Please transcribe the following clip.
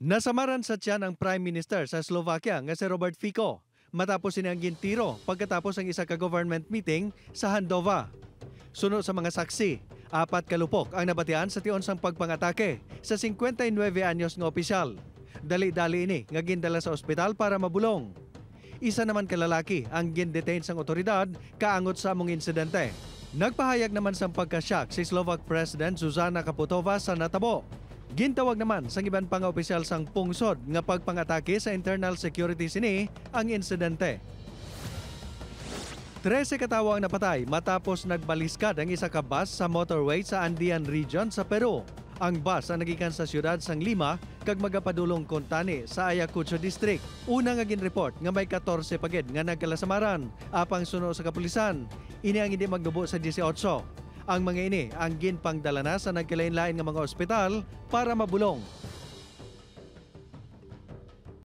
Nasamaran sa tiyan ang Prime Minister sa Slovakia nga si Robert Fico matapos silang gintiro pagkatapos ang isa ka government meeting sa Handova. Sunod sa mga saksi, 4 kalupok ang nabatian sa tion sang pagpangatake sa 59 anyos nga opisyal. Dali-dali ini nga gindala sa ospital para mabulong. Isa naman kalalaki ang gindetain sang otoridad kaangot sa among insidente. Nagpahayag naman sa pagka-shock si Slovak President Zuzana Kaputova sa natabo. Gintawag naman sa iban pang opisyal sang pungsod nga pagpangatake sa internal security sini ang insidente. 13 katawo ang napatay matapos nagbaliskad ang isa ka bus sa motorway sa Andean region sa Peru. Ang bus ang nagikan sa siyudad sang Lima kag magapadulong kontani sa Ayacucho District. Una nga ginreport nga may 14 pagid nga nagkalasamaran apang suno sa kapulisan. Ini ang hindi magnubo sa 18. Ang mga ini ang ginpangdala na sa nagkalain-lain nga mga ospital para mabulong.